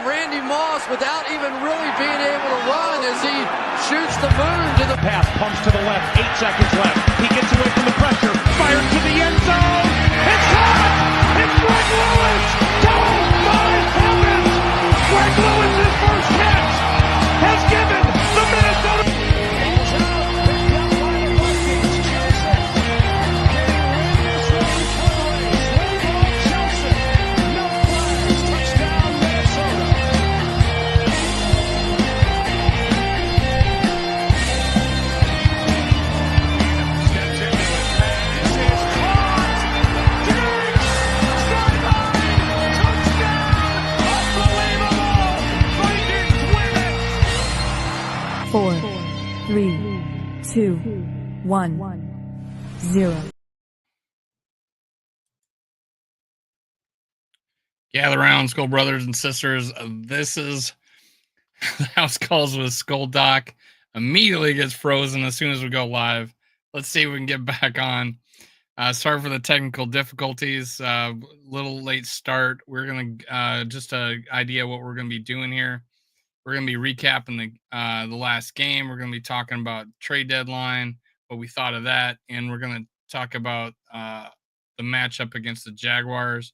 and Randy Moss, without even really being able to run, as he shoots the moon to the pass, pumps to the left, 8 seconds left. He gets away from the pressure, fired to the end zone. It's caught! It's Greg Lewis! Oh my heavens! Greg Lewis's first catch has given the Minnesota. Four, 3, 2, 1, 0. Gather around, Skull brothers and sisters. This is the House Calls with Skull Doc. Immediately gets frozen as soon as we go live. Let's see if we can get back on. Sorry for the technical difficulties. Little late start. We're gonna just an idea what we're gonna be doing here. We're going to be recapping the last game. We're going to be talking about trade deadline, what we thought of that, and we're going to talk about the matchup against the Jaguars.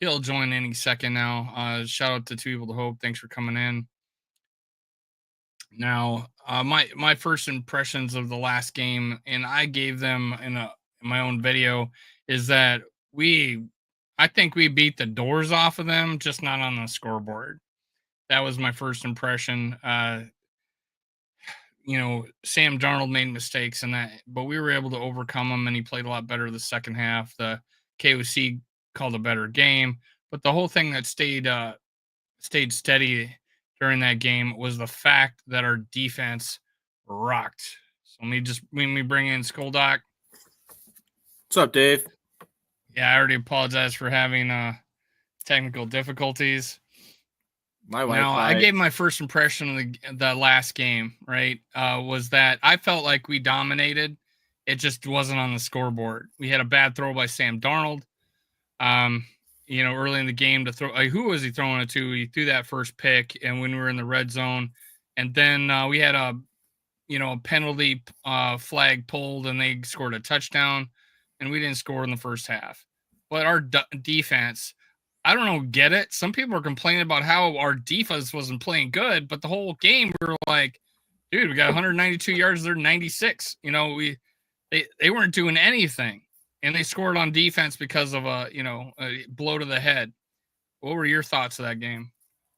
He'll join any second now. Shout out to Two People to Hope. Thanks for coming in. Now, my first impressions of the last game, and I gave them in my own video, is that I think we beat the doors off of them, just not on the scoreboard. That was my first impression. Sam Darnold made mistakes in that, but we were able to overcome them, and he played a lot better the second half. The KOC called a better game, but the whole thing that stayed steady during that game was the fact that our defense rocked. So let me bring in Skull Doc. What's up, Dave? Yeah, I already apologize for having technical difficulties. I gave my first impression of the last game, right? Was that I felt like we dominated. It just wasn't on the scoreboard. We had a bad throw by Sam Darnold. Early in the game to throw. Who was he throwing it to? He threw that first pick, and when we were in the red zone, and then we had a penalty flag pulled, and they scored a touchdown, and we didn't score in the first half. But our defense. I don't get it. Some people are complaining about how our defense wasn't playing good, but the whole game we were like, dude, we got 192 yards, they're 96. They weren't doing anything, and they scored on defense because of a blow to the head. What were your thoughts of that game?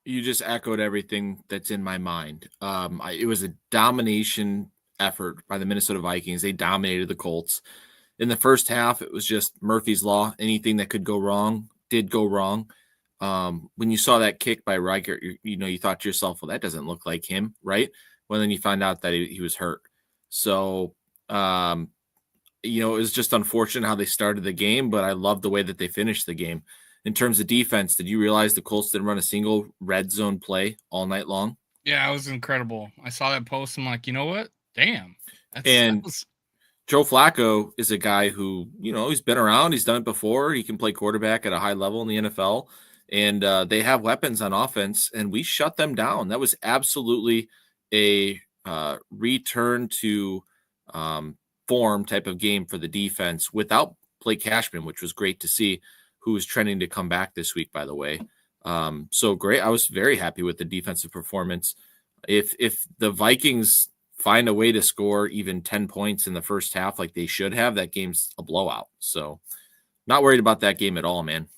You just echoed everything that's in my mind. It was a domination effort by the Minnesota Vikings. They dominated the Colts. In the first half, it was just Murphy's Law. Anything that could go wrong did go wrong. When you saw that kick by Riker, you thought to yourself, well, that doesn't look like him, right? Well, then you find out that he was hurt. So, it was just unfortunate how they started the game, but I love the way that they finished the game. In terms of defense, did you realize the Colts didn't run a single red zone play all night long? Yeah, it was incredible. I saw that post. I'm like, you know what? Damn. Joe Flacco is a guy who, he's been around. He's done it before. He can play quarterback at a high level in the NFL. And they have weapons on offense, and we shut them down. That was absolutely a return to form type of game for the defense without Blake Cashman, which was great to see, who is trending to come back this week, by the way. So great. I was very happy with the defensive performance. If the Vikings find a way to score even 10 points in the first half like they should have, that game's a blowout. So not worried about that game at all, man.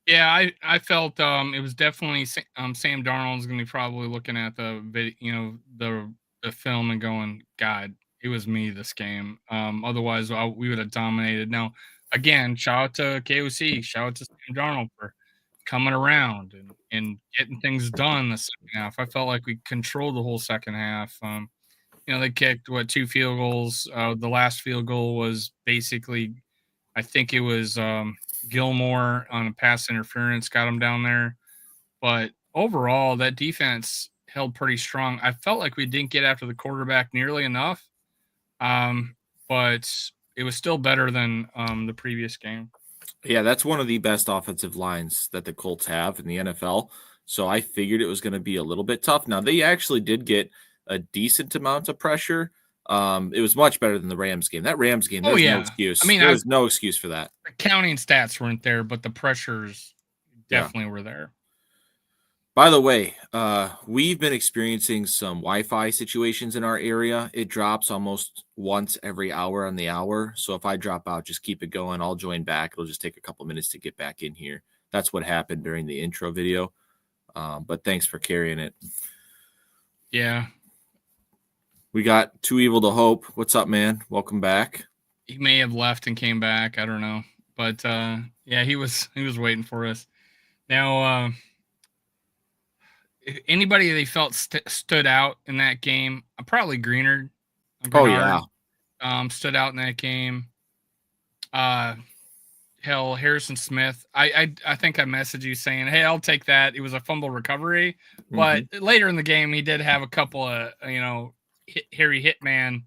Yeah, I felt it was definitely Sam Darnold's going to be probably looking at the video, the film and going, God, it was me this game. Otherwise, we would have dominated. Now, again, shout out to KOC, shout out to Sam Darnold for coming around and getting things done the second half. I felt like we controlled the whole second half. They kicked 2 field goals. The last field goal was basically, I think it was Gilmore on a pass interference got him down there. But overall, that defense held pretty strong. I felt like we didn't get after the quarterback nearly enough, but it was still better than the previous game. Yeah, that's one of the best offensive lines that the Colts have in the NFL. So I figured it was going to be a little bit tough. Now, they actually did get a decent amount of pressure. It was much better than the Rams game. That Rams game, Oh there's no yeah. excuse. I mean, There was no excuse for that. the counting stats weren't there, but the pressures Yeah. definitely were there. By the way, we've been experiencing some Wi-Fi situations in our area. It drops almost once every hour on the hour. So if I drop out, just keep it going. I'll join back. It'll just take a couple minutes to get back in here. That's what happened during the intro video. But thanks for carrying it. Yeah. We got Too Evil to Hope. What's up, man? Welcome back. He may have left and came back. I don't know. But yeah, he was waiting for us. Now, if anybody they felt stood out in that game, probably Greenard. Oh yeah. Stood out in that game. Hell, Harrison Smith. I think I messaged you saying, "Hey, I'll take that." It was a fumble recovery, but later in the game, he did have a couple of Harry Hitman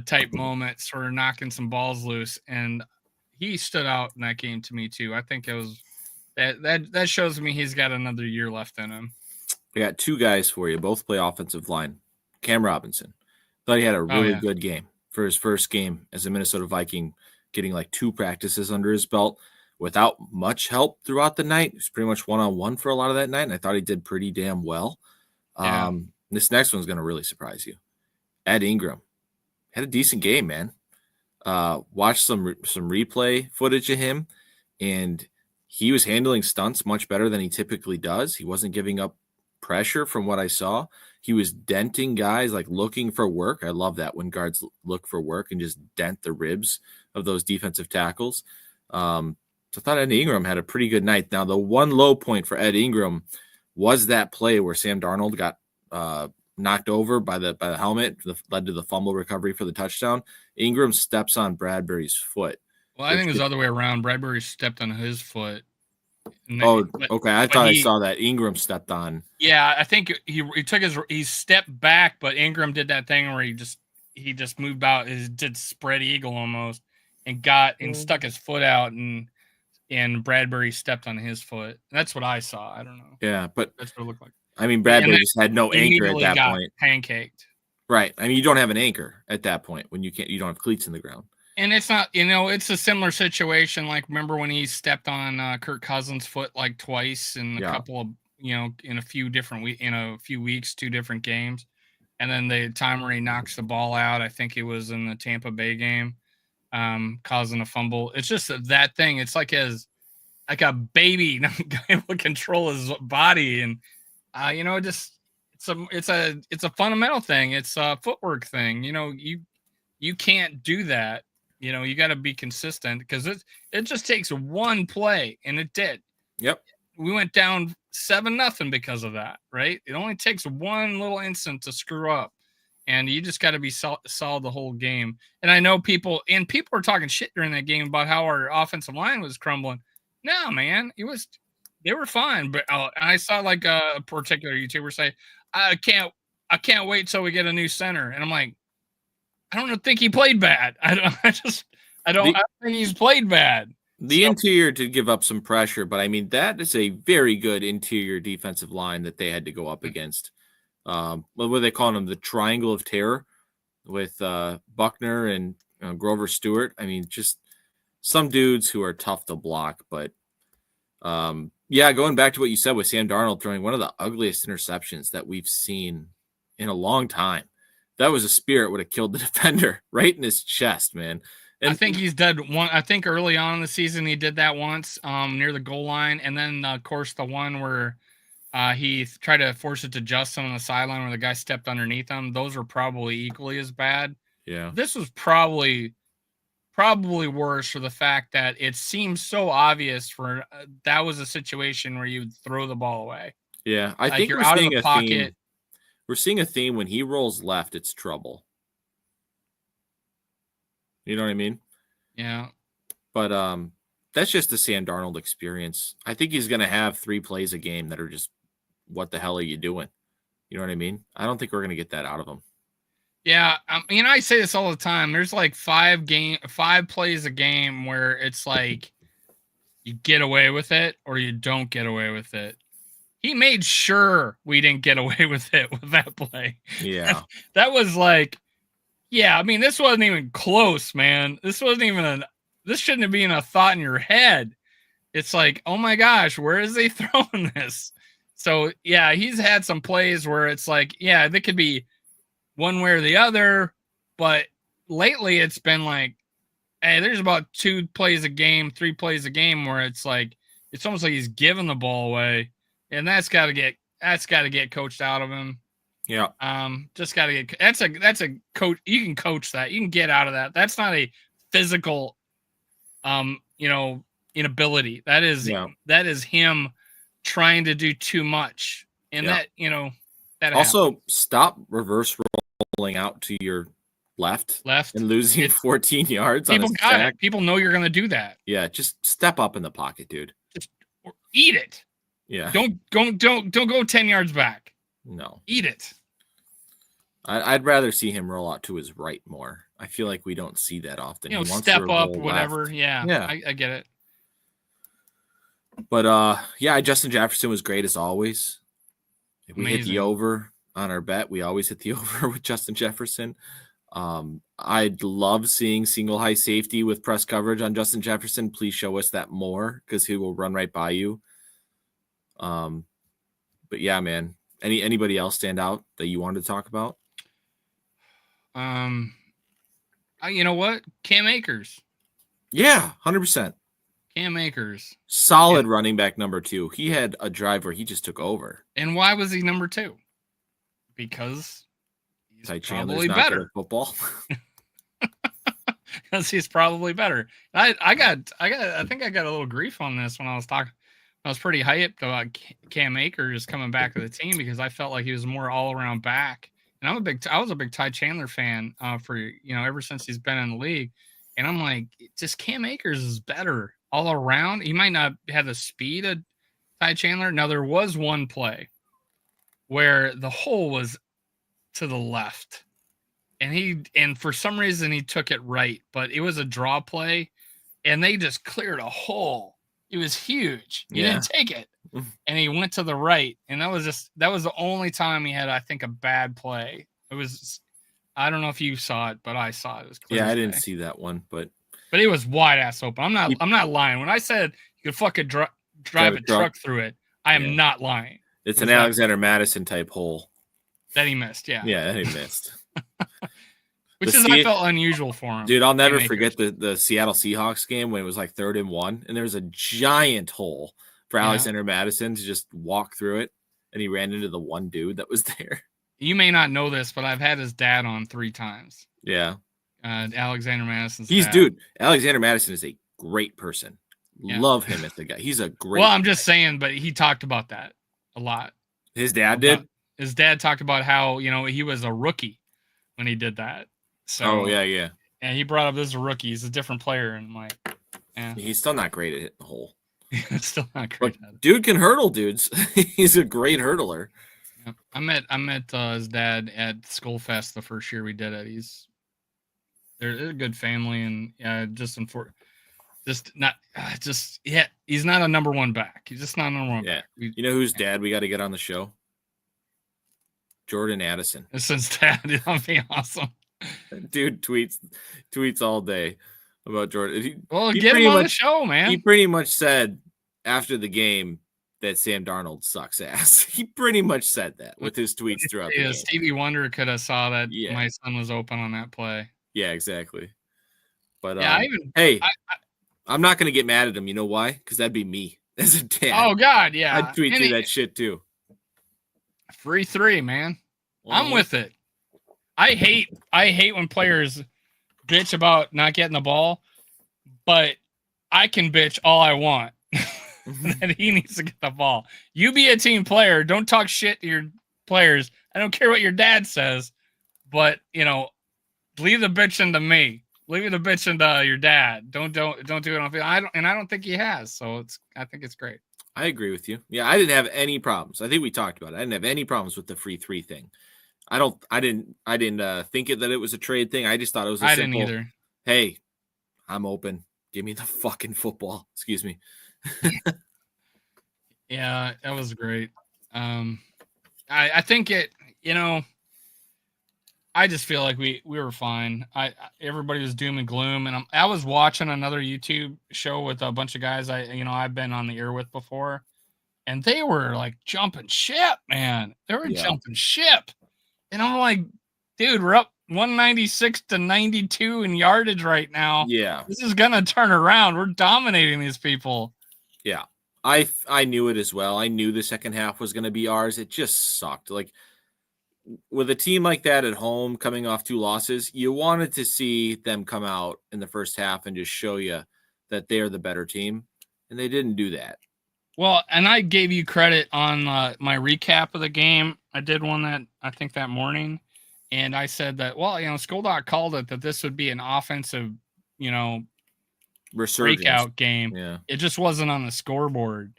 type moments, sort of knocking some balls loose, and he stood out in that game to me too. I think it was that shows me he's got another year left in him. I got two guys for you. Both play offensive line. Cam Robinson. Thought he had a really good game for his first game as a Minnesota Viking, getting like 2 practices under his belt without much help throughout the night. He was pretty much one-on-one for a lot of that night, and I thought he did pretty damn well. Yeah. This next one's going to really surprise you. Ed Ingram had a decent game, man. Watched some replay footage of him, and he was handling stunts much better than he typically does. He wasn't giving up pressure from what I saw. He was denting guys, like looking for work. I love that when guards look for work and just dent the ribs of those defensive tackles. So I thought Ed Ingram had a pretty good night. Now, the one low point for Ed Ingram was that play where Sam Darnold got knocked over by the helmet, led to the fumble recovery for the touchdown. Ingram steps on Bradbury's foot. Well, I think it was the other way around. Bradbury stepped on his foot. Okay. I thought I saw that Ingram stepped on. Yeah, I think he took he stepped back, but Ingram did that thing where he just moved out, did spread eagle almost, and stuck his foot out, and Bradbury stepped on his foot. That's what I saw. I don't know. Yeah, but that's what it looked like. I mean, Bradbury just had no anchor at that point. Pancaked. Right. I mean, you don't have an anchor at that point when you don't have cleats in the ground. And it's not, it's a similar situation. Like, remember when he stepped on Kirk Cousins' foot like twice in a couple of, in a few weeks, 2 different games. And then the time where he knocks the ball out, I think it was in the Tampa Bay game, causing a fumble. It's just that thing. It's like like a baby not able to control his body. And, it's a fundamental thing. It's a footwork thing. You can't do that. You got to be consistent because it just takes one play, and it did. Yep. We went down 7-0 because of that, right? It only takes one little instant to screw up, and you just got to be solid the whole game. And I know people were talking shit during that game about how our offensive line was crumbling. No, man, they were fine. But I saw like a particular YouTuber say, I can't wait till we get a new center, and I'm like, I don't think he played bad. I don't think he's played bad. The interior did give up some pressure, but I mean, that is a very good interior defensive line that they had to go up against. What were they calling them? The Triangle of Terror with Buckner and Grover Stewart. I mean, just some dudes who are tough to block. But going back to what you said with Sam Darnold throwing one of the ugliest interceptions that we've seen in a long time. That was a spirit would have killed the defender right in his chest, man. And I think he's dead one. I think early on in the season he did that once near the goal line, and then of course the one where he tried to force it to Justin on the sideline where the guy stepped underneath him. Those are probably equally as bad. Yeah, this was probably worse for the fact that it seems so obvious for that was a situation where you would throw the ball away. Yeah, I think you're out of the pocket. We're seeing a theme when he rolls left, it's trouble. You know what I mean? Yeah. But that's just the Sam Darnold experience. I think he's going to have 3 plays a game that are just, what the hell are you doing? You know what I mean? I don't think we're going to get that out of him. Yeah. I say this all the time. There's like 5 plays a game where it's like you get away with it or you don't get away with it. he made sure we didn't get away with it with that play. Yeah. That was like, yeah, I mean, this wasn't even close, man. This shouldn't have been a thought in your head. It's like, oh my gosh, where is he throwing this? So yeah, he's had some plays where it's like, yeah, they could be one way or the other, but lately it's been like, hey, there's about 2 plays a game, 3 plays a game where it's like, it's almost like he's giving the ball away, and that's got to get coached out of him. Yeah. Just got to get, that's a coach. You can coach that. You can get out of that. That's not a physical, inability. That is him trying to do too much. And that also happens. Stop reverse rolling out to your left and losing 14 yards. People got it. People know you're going to do that. Yeah. Just step up in the pocket, dude. Just eat it. Yeah. Don't go 10 yards back. No. Eat it. I'd rather see him roll out to his right more. I feel like we don't see that often. Step up, whatever. Left. Yeah. I get it. But Justin Jefferson was great as always. We Amazing. hit the over on our bet. We always hit the over with Justin Jefferson. I'd love seeing single high safety with press coverage on Justin Jefferson. Please show us that more, because he will run right by you. But yeah, man. Anybody else stand out that you wanted to talk about? You know what? Cam Akers. Yeah, 100%. Cam Akers. Solid running back number 2. He had a drive where he just took over. And why was he number 2? Because he's probably better at football. Because he's probably better. I think I got a little grief on this when I was talking. I was pretty hyped about Cam Akers coming back to the team because I felt like he was more all around back. And I was a big Ty Chandler fan for ever since he's been in the league. And I'm like, just Cam Akers is better all around. He might not have the speed of Ty Chandler. Now there was one play where the hole was to the left, and for some reason he took it right, but it was a draw play, and they just cleared a hole. It was huge. He didn't take it, and he went to the right, and that was the only time he had, I think, a bad play. It was, I don't know if you saw it, but I saw it. It was clear. Yeah, I didn't see that one, but it was wide ass open. I'm not lying when I said you could fucking drive a truck through it. I am not lying. It's an Alexander Madison type hole that he missed. Yeah, that he missed. Which I felt unusual for him. Dude, I'll never forget the Seattle Seahawks game when it was like 3rd and 1, and there was a giant hole for Alexander Madison to just walk through it, and he ran into the one dude that was there. You may not know this, but I've had his dad on 3 times. Yeah. Alexander Madison's dad. Dude, Alexander Madison is a great person. Yeah. Love him as the guy. He's a great Well, I'm just saying, but he talked about that a lot. His dad did? His dad talked about how, he was a rookie when he did that. So, yeah. And he brought up this is a rookie. He's a different player. And I'm like, he's still not great at hitting the hole. Still not great at it. Dude can hurdle dudes. He's a great hurdler. Yeah. I met his dad at Skullfest the first year we did it. They're a good family, and he's not a number 1 back. He's just not a number 1 back. You know whose dad we got to get on the show? Jordan Addison. Since dad, that'd be awesome. Dude tweets all day about Jordan. Get him on the show, man. He pretty much said after the game that Sam Darnold sucks ass. He pretty much said that with his tweets throughout the game. Stevie Wonder could have saw that my son was open on that play. Yeah, exactly. But I'm not going to get mad at him. You know why? Because that'd be me as a dad. Oh, God, yeah. I'd tweet through that shit, too. Free 3, man. I'm with it. I hate when players bitch about not getting the ball, but I can bitch all I want. And he needs to get the ball. You be a team player. Don't talk shit to your players. I don't care what your dad says, but leave the bitching to me. Leave the bitching to your dad. Don't do it on field. I don't think he has. So I think it's great. I agree with you. Yeah, I didn't have any problems. I think we talked about it. I didn't have any problems with the free 3 thing. I didn't think that it was a trade thing. I just thought it was a simple, didn't either. Hey, I'm open. Give me the fucking football. Excuse me. Yeah, that was great. I think it. I just feel like we were fine. Everybody was doom and gloom, and I was watching another YouTube show with a bunch of guys I've been on the air with before, and they were like jumping ship, man. They were jumping ship, and I'm like, dude, we're up 196 to 92 in yardage right now. Yeah, this is gonna turn around. We're dominating these people. Yeah, I knew it as well. I knew the second half was going to be ours. It just sucked. Like with a team like that at home coming off 2 losses, you wanted to see them come out in the first half and just show you that they're the better team, and they didn't do that. Well, and I gave you credit on my recap of the game. I did one that morning, and I said that, Skoldock called it that this would be an offensive, breakout game. Yeah. It just wasn't on the scoreboard.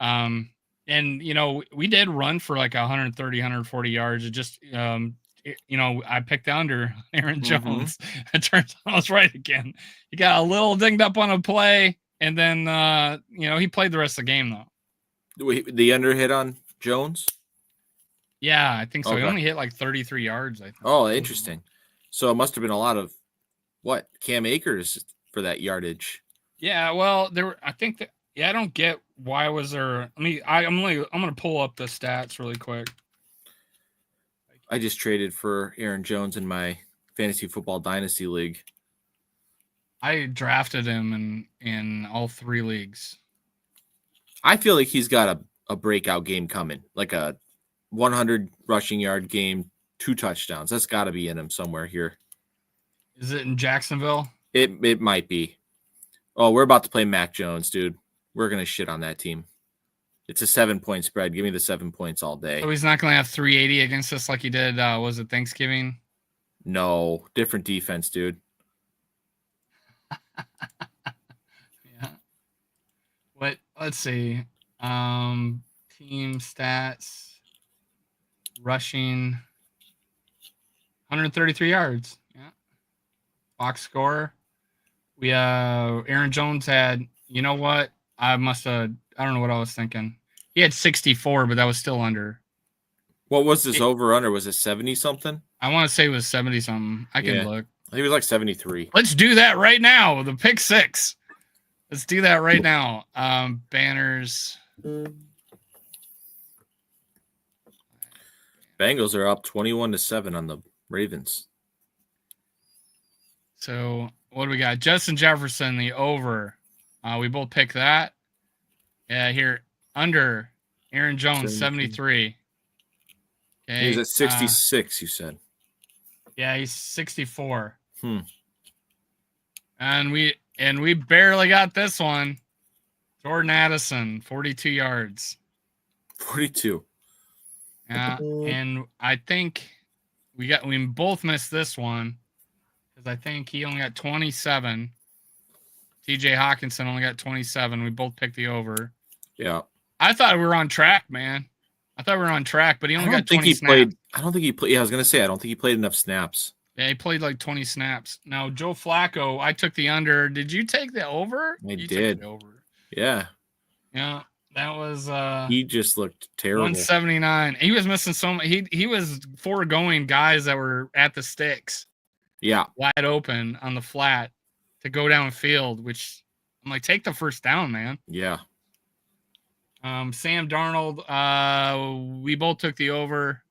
And we did run for like 130, 140 yards. It just, I picked under Aaron Jones. It turns out I was right again. He got a little dinged up on a play, and then he played the rest of the game though. The under hit on Jones? Yeah, I think so. Okay. He only hit like 33 yards, I think. Oh, interesting. So it must have been a lot of Cam Akers for that yardage. Yeah, well, I don't get why was there. I'm gonna pull up the stats really quick. I just traded for Aaron Jones in my fantasy football dynasty league. I drafted him in all 3 leagues. I feel like he's got a breakout game coming, like a 100 rushing yard game, 2 touchdowns. That's got to be in him somewhere here. Is it in Jacksonville? It might be. Oh, we're about to play Mac Jones, dude. We're going to shit on that team. It's a 7-point spread. Give me the 7 points all day. So he's not going to have 380 against us like he did, was it Thanksgiving? No, different defense, dude. Yeah. Let's see. Team stats. Rushing. 133 yards. Yeah. Box score. Aaron Jones had, you know what? I don't know what I was thinking. He had 64, but that was still under. What was this over-under? Was it 70-something? I want to say it was 70-something. I can look. I think it was like 73. Let's do that right now. The pick 6. Let's do that right now. Banners. Bengals are up 21-7 on the Ravens. So what do we got? Justin Jefferson, the over. We both pick that. Yeah, here under Aaron Jones, 73. Okay, he's at 66. You said. Yeah, he's 64. And we barely got this one. Jordan Addison, 42 yards. 42. Yeah, and I think we both missed this one because I think he only got 27. TJ Hawkinson only got 27. We both picked the over. Yeah. I thought we were on track, man. But he only got 20 snaps. I don't think he played. Yeah, I was going to say, I don't think he played enough snaps. Yeah, he played like 20 snaps. Now, Joe Flacco, I took the under. Did you take the over? I did. Took the over. Yeah. Yeah, that was he just looked terrible. 179. He was missing so much. He was foregoing guys that were at the sticks. Yeah. Wide open on the flat to go downfield, which I'm like, take the first down, man. Yeah. Sam Darnold, we both took the over.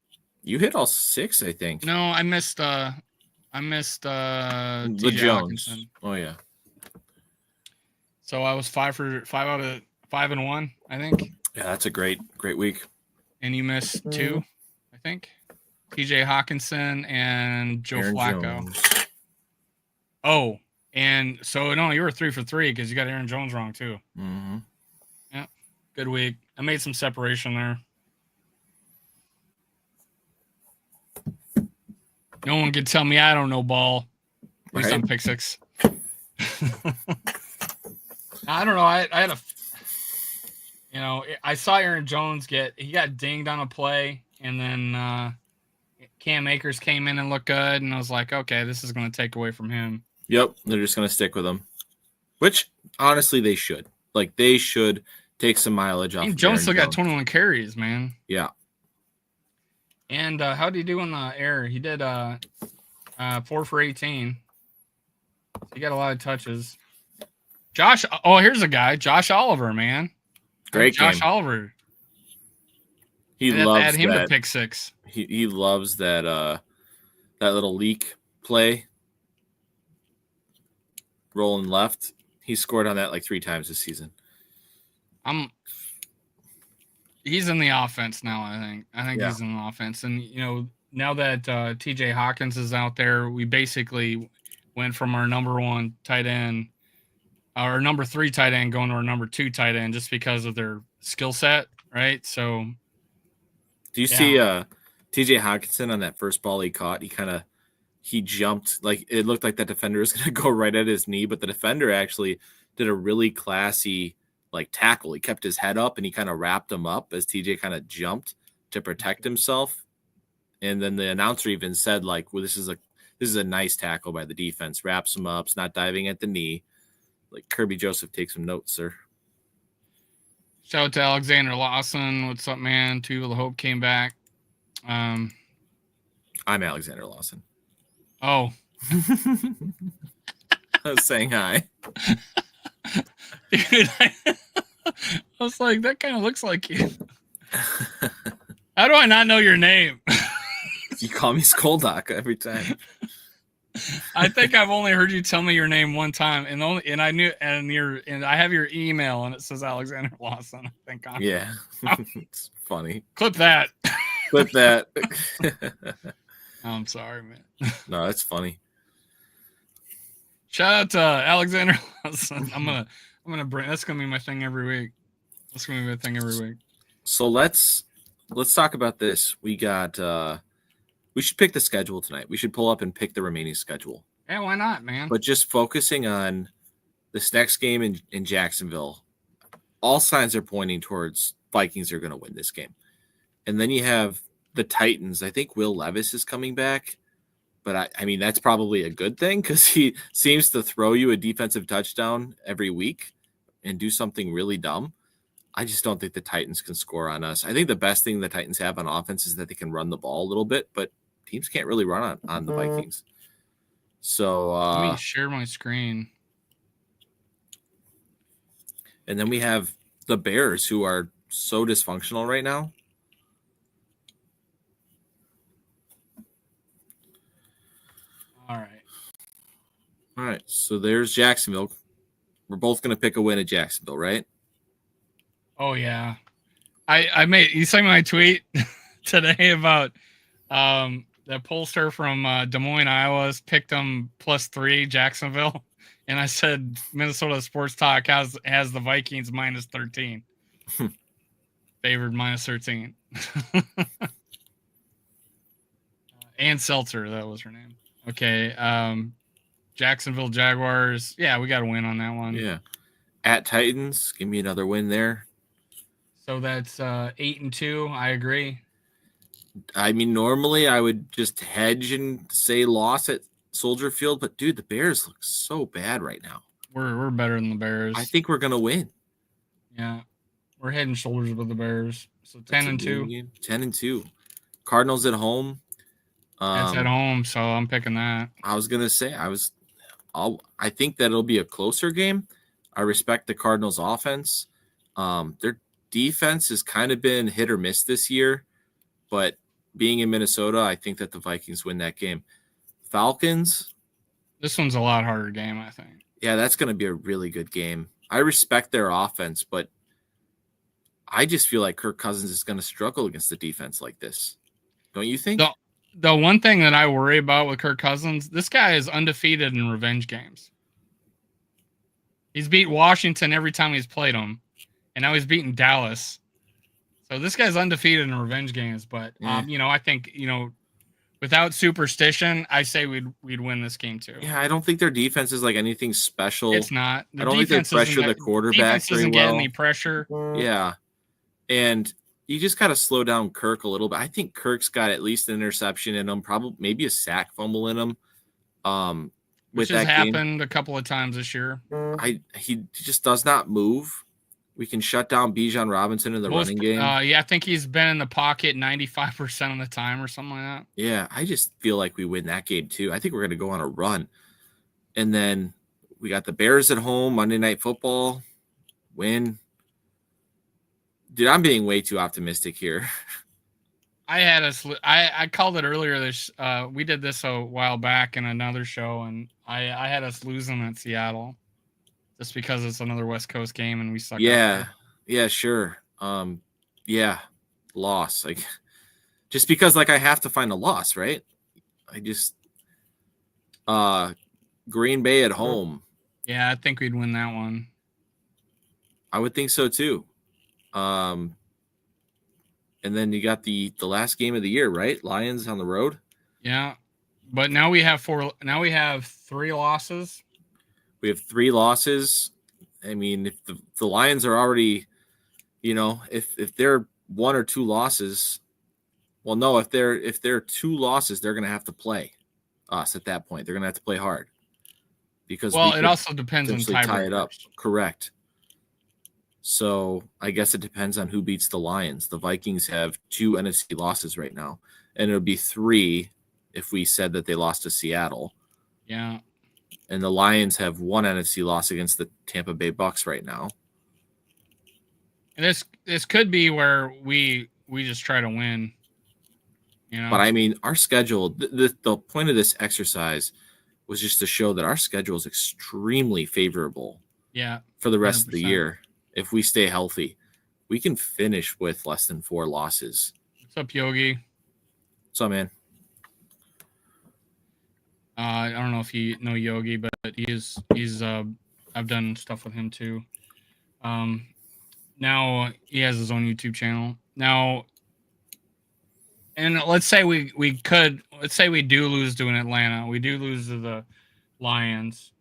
You hit all 6, I think. No, I missed the Jones. Hawkinson. Oh yeah. So I was 5 out of 5 and 1, I think. Yeah, that's a great week. And you missed 2, I think. TJ Hawkinson and Joe Flacco. Jones. Oh, and so no, you were 3 for 3 because you got Aaron Jones wrong too. Mm-hmm. Yeah, good week. I made some separation there. No one can tell me I don't know ball. At least on pick 6. I don't know. I had I saw Aaron Jones he got dinged on a play, and then Cam Akers came in and looked good, and I was like, okay, this is going to take away from him. Yep, they're just going to stick with him, which honestly they should. Like they should Take some mileage off. And of Jones Aaron still got Jones. 21 carries, man. Yeah. And how did he do on the air? He did 4 for 18. So he got a lot of touches. Josh, here's a guy, Josh Oliver, man. Great Josh game. Oliver. He They loves add him that. to pick 6. He loves that that little leak play. Rolling left. He scored on that like 3 times this season. He's in the offense now, I think. Yeah. He's in the offense. And, now that TJ Hawkins is out there, we basically went from our number 1 tight end, our number 3 tight end going to our number 2 tight end just because of their skill set, right? So, do you see TJ Hawkinson on that first ball he caught? He jumped, like it looked like that defender was going to go right at his knee, but the defender actually did a really classy like tackle. He kept his head up and he kind of wrapped him up as TJ kind of jumped to protect himself. And then the announcer even said, like, well, this is a nice tackle by the defense. Wraps him up. It's not diving at the knee. Like Kirby Joseph, take some notes, sir. Shout out to Alexander Lawson. What's up, man? Two of the Hope came back. I'm Alexander Lawson. Oh. I was saying hi. Dude, I was like, that kind of looks like you. How do I not know your name? You call me Skoldock every time. I think I've only heard you tell me your name one time, and I knew, and I have your email, and it says Alexander Lawson. I think. Yeah, it's funny. Clip that. Clip that. I'm sorry, man. No, that's funny. Shout out to Alexander Lawson. I'm gonna bring. That's gonna be my thing every week. That's gonna be my thing every week. So let's talk about this. We got. We should pick the schedule tonight. We should pull up and pick the remaining schedule. Yeah, why not, man? But just focusing on this next game in Jacksonville, all signs are pointing towards Vikings are going to win this game. And then you have the Titans. I think Will Levis is coming back. But, I mean, that's probably a good thing because he seems to throw you a defensive touchdown every week and do something really dumb. I just don't think the Titans can score on us. I think the best thing the Titans have on offense is that they can run the ball a little bit, but teams can't really run on the Vikings. So let me share my screen. And then we have the Bears, who are so dysfunctional right now. All right. So there's Jacksonville. We're both going to pick a win at Jacksonville, right? Oh yeah. You saw my tweet today about the pollster from Des Moines, Iowa picked them +3 Jacksonville, and I said Minnesota Sports Talk has the Vikings -13, favored -13. Ann Seltzer, that was her name. Okay, Jacksonville Jaguars. Yeah, we got to win on that one. Yeah, at Titans, give me another win there. So that's 8-2. I agree. I mean, normally I would just hedge and say loss at Soldier Field, but dude, the Bears look so bad right now. We're better than the Bears. I think we're gonna win. Yeah, we're head and shoulders with the Bears. So 10-2. 10-2. Cardinals at home. It's at home, so I'm picking that. I was gonna say I think that it'll be a closer game. I respect the Cardinals' offense. Their defense has kind of been hit or miss this year, but being in Minnesota, I think that the Vikings win that game. Falcons. This one's a lot harder game, I think. Yeah, that's going to be a really good game. I respect their offense, but I just feel like Kirk Cousins is going to struggle against the defense like this. Don't you think? The one thing that I worry about with Kirk Cousins, this guy is undefeated in revenge games. He's beat Washington every time he's played them, and now he's beaten Dallas. So this guy's undefeated in revenge games, but I think without superstition, I say we'd win this game too. Yeah, I don't think their defense is like anything special. It's not. I don't think they pressure the quarterback very well. Getting any pressure. Yeah, and you just got to slow down Kirk a little bit. I think Kirk's got at least an interception in him, probably maybe a sack fumble in him. Which has happened a couple of times this year. He just does not move. We can shut down Bijan Robinson in the running game. Yeah, I think he's been in the pocket 95% of the time or something like that. Yeah, I just feel like we win that game too. I think we're going to go on a run. And then we got the Bears at home, Monday Night Football, win. Dude, I'm being way too optimistic here. I called it earlier. We did this a while back in another show, and I had us losing at Seattle just because it's another West Coast game and we suck. Yeah, sure. Yeah, loss. Like, just because like I have to find a loss, right? I just Green Bay at home. Yeah, I think we'd win that one. I would think so too. And then you got the last game of the year, right? Lions on the road. Yeah, but now we have 3 losses. We have 3 losses. I mean, if the Lions are already, if they're 1 or 2 losses, well, no, if they're 2 losses, they're going to have to play us at that point. They're going to have to play hard because it also depends on tie it up. Correct. So I guess it depends on who beats the Lions. The Vikings have 2 NFC losses right now, and it would be 3 if we said that they lost to Seattle. Yeah. And the Lions have 1 NFC loss against the Tampa Bay Bucks right now. And this could be where we just try to win. But I mean, our schedule, the point of this exercise was just to show that our schedule is extremely favorable. Yeah. For the rest 100%. of the year. If we stay healthy, we can finish with less than 4 losses. What's up, Yogi? What's up, man? I don't know if you know Yogi, but he's I've done stuff with him too. Now he has his own YouTube channel. Now, and let's say we do lose to an Atlanta. We do lose to the Lions.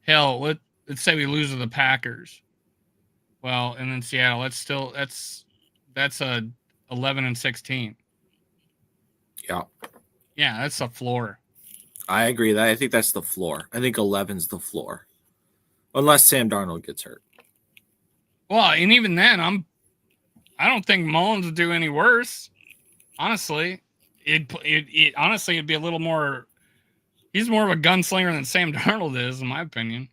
Hell, let's say we lose to the Packers. Well, and then Seattle, that's a 11-16. Yeah. Yeah, that's a floor. I agree. I think that's the floor. I think 11's the floor. Unless Sam Darnold gets hurt. Well, and even then, I don't think Mullins would do any worse. Honestly, honestly it'd be a little more. He's more of a gunslinger than Sam Darnold is, in my opinion.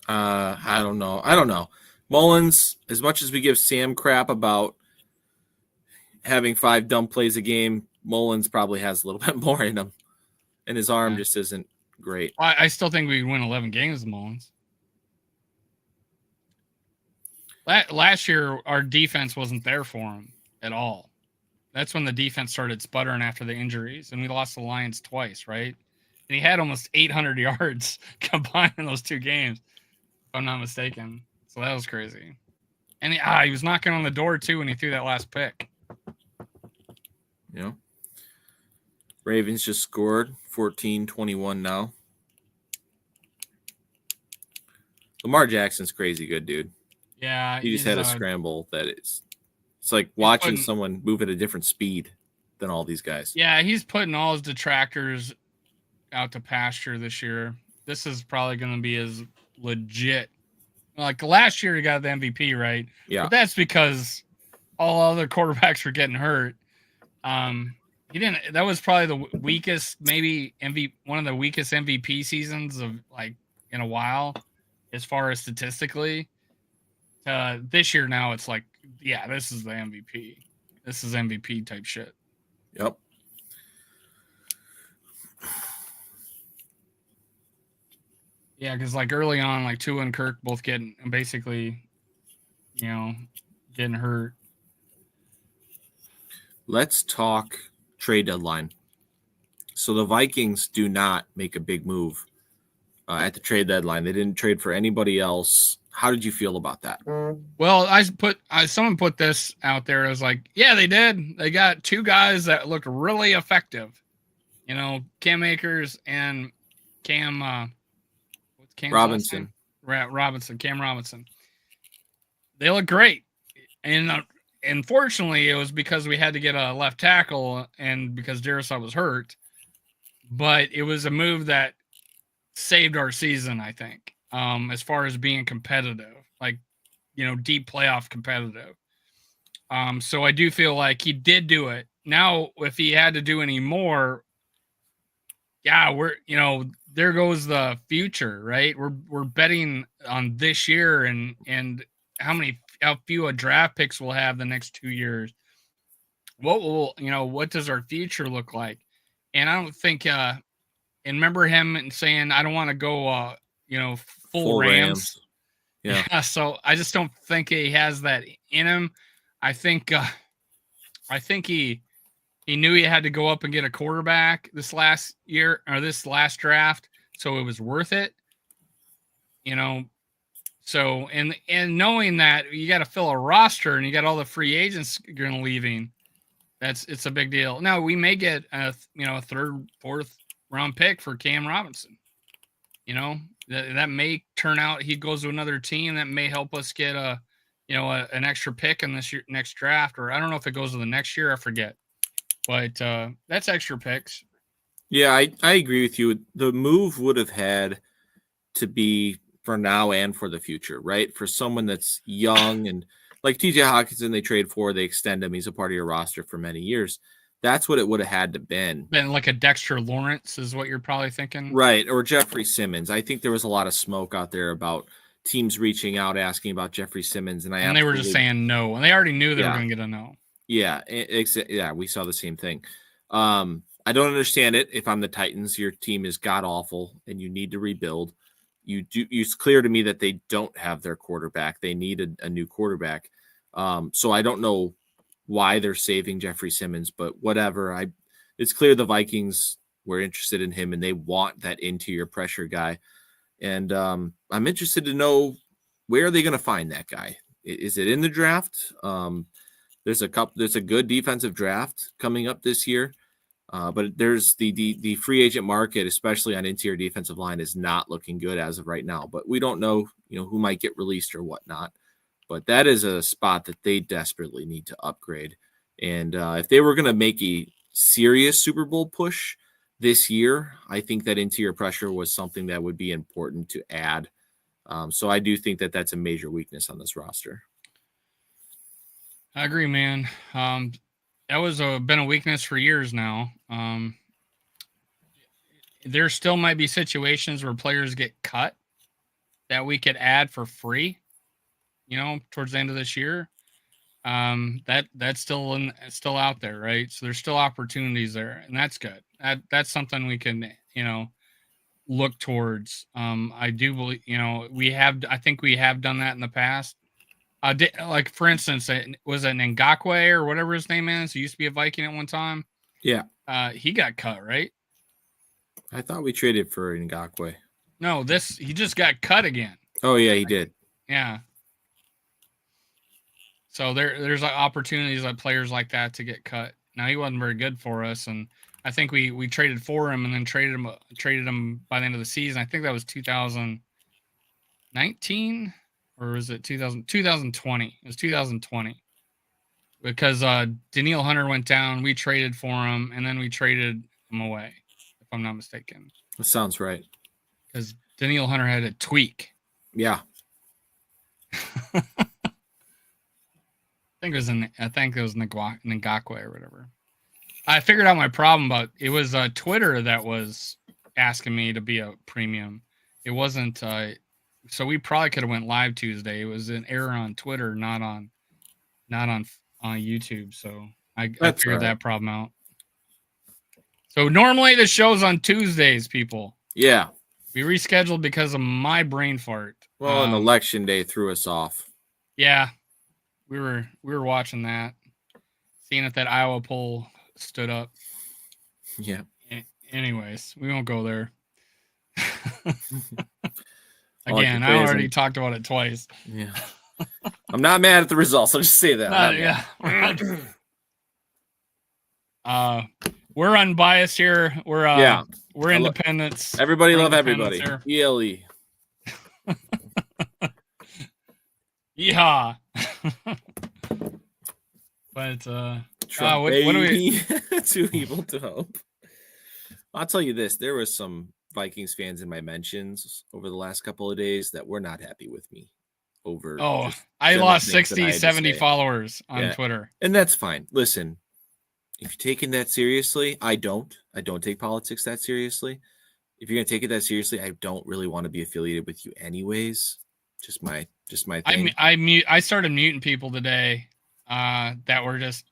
I don't know. Mullins, as much as we give Sam crap about having 5 dumb plays a game, Mullins probably has a little bit more in him, and his arm just isn't great. I still think we win 11 games with Mullins. Last year, our defense wasn't there for him at all. That's when the defense started sputtering after the injuries, and we lost the Lions twice, right? And he had almost 800 yards combined in those 2 games, if I'm not mistaken. So that was crazy. And he was knocking on the door, too, when he threw that last pick. Yeah. Ravens just scored 14-21 now. Lamar Jackson's crazy good, dude. Yeah. He just had a scramble that it's like watching someone move at a different speed than all these guys. Yeah, he's putting all his detractors out to pasture this year. This is probably going to be his legit. Like last year, he got the MVP, right? Yeah. But that's because all other quarterbacks were getting hurt. He didn't. That was probably the weakest, maybe one of the weakest MVP seasons of like in a while, as far as statistically. This year now, it's like, yeah, this is the MVP. This is MVP type shit. Yep. Yeah, because like early on, like Tua and Kirk both getting basically, getting hurt. Let's talk trade deadline. So the Vikings do not make a big move at the trade deadline. They didn't trade for anybody else. How did you feel about that? Well, someone put this out there. I was like, yeah, they did. They got 2 guys that looked really effective. Cam Akers and Cam. What's Cam's Robinson. Cam Robinson. They look great, and unfortunately, it was because we had to get a left tackle, and because Darisaw was hurt. But it was a move that saved our season, I think. as far as being competitive, like, deep playoff competitive. So I do feel like he did do it. Now, if he had to do any more, yeah, there goes the future, right? We're betting on this year and how few draft picks we'll have the next 2 years. What does our future look like? And I don't think and remember him saying, I don't want to go full Rams. Yeah. So I just don't think he has that in him. I think he knew he had to go up and get a quarterback this last year or this last draft, so it was worth it. So and knowing that you got to fill a roster and you got all the free agents going to leaving, it's a big deal. Now we may get a third, fourth round pick for Cam Robinson. That may turn out he goes to another team that may help us get an extra pick in this next draft, or I don't know if it goes to the next year, I forget. But that's extra picks. Yeah, I agree with you. The move would have had to be for now and for the future, right? For someone that's young and like TJ Hawkinson, they trade for, they extend him. He's a part of your roster for many years. That's what it would have had to been. Been like a Dexter Lawrence is what you're probably thinking. Right, or Jeffrey Simmons. I think there was a lot of smoke out there about teams reaching out, asking about Jeffrey Simmons. And they were just saying no. And they already knew they were going to get a no. Yeah, we saw the same thing. I don't understand it. If I'm the Titans, your team is god awful and you need to rebuild. It's clear to me that they don't have their quarterback. They need a new quarterback. So I don't know why they're saving Jeffrey Simmons, but whatever. It's clear the Vikings were interested in him and they want that interior pressure guy. And I'm interested to know, where are they going to find that guy? Is it in the draft? There's a good defensive draft coming up this year. But there's the free agent market, especially on interior defensive line, is not looking good as of right now. But we don't know, who might get released or whatnot. But that is a spot that they desperately need to upgrade. And if they were going to make a serious Super Bowl push this year, I think that interior pressure was something that would be important to add. So I do think that that's a major weakness on this roster. I agree, man. That was been a weakness for years now. There still might be situations where players get cut that we could add for free, towards the end of this year. That's still out there, right? So there's still opportunities there, and that's good. That's something we can, look towards. I do believe, I think we have done that in the past. Like, for instance, was it Ngakwe or whatever his name is? He used to be a Viking at one time. Yeah. He got cut, right? I thought we traded for Ngakwe. No, he just got cut again. Oh, yeah, he did. Yeah. So there's opportunities like players like that to get cut. Now, he wasn't very good for us, and I think we traded for him and then traded him by the end of the season. I think that was 2019. Or was it 2020? It was 2020. Because Daniil Hunter went down, we traded for him, and then we traded him away, if I'm not mistaken. That sounds right. Because Daniil Hunter had a tweak. Yeah. I think it was Ngakwe or whatever. I figured out my problem, but it was Twitter that was asking me to be a premium. It wasn't... So we probably could have went live Tuesday. It was an error on Twitter, not on YouTube. So I figured that problem out. So normally the show's on Tuesdays, people. Yeah. We rescheduled because of my brain fart. Well, an election day threw us off. Yeah. We were watching that. Seeing if that Iowa poll stood up. Yeah. Anyways, we won't go there. Again, I already talked about it twice. Yeah. I'm not mad at the results. I'll just say that. Yeah. We're unbiased here. We're independents. Everybody love everybody. ELE. Yeehaw. But Trump, what do we too evil to hope. I'll tell you this, there was some Vikings fans in my mentions over the last couple of days that were not happy with me over. I lost things that I 60, had to 70 say. followers on Twitter. And that's fine. Listen, if you're taking that seriously, I don't take politics that seriously. If you're going to take it that seriously, I don't really want to be affiliated with you anyways. Just my thing. I started muting people today that were just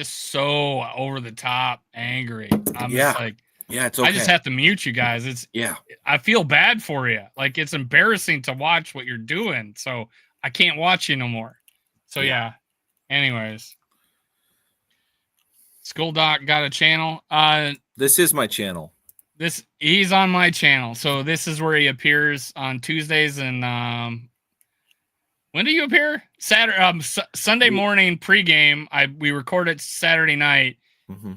so over the top angry. I'm just like, it's okay. I just have to mute you guys. I feel bad for you. Like, it's embarrassing to watch what you're doing. So I can't watch you no more. So yeah. Anyways, School Doc got a channel. This is my channel. He's on my channel. So this is where he appears on Tuesdays and when do you appear? Saturday, Sunday morning pregame. We record it Saturday night,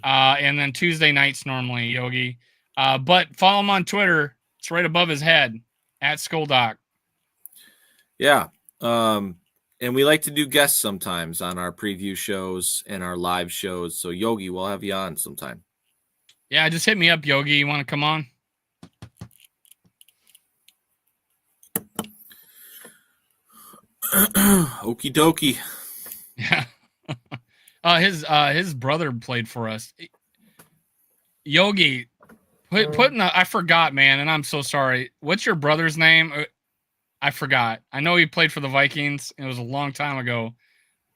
and then Tuesday nights normally, Yogi. But follow him on Twitter. It's right above his head at Skoldoc. Yeah, and we like to do guests sometimes on our preview shows and our live shows. So Yogi, we'll have you on sometime. Yeah, just hit me up, Yogi. You want to come on? Okie dokie. Yeah. His brother played for us. Yogi, I forgot, man, and I'm so sorry. What's your brother's name? I forgot. I know he played for the Vikings. It was a long time ago.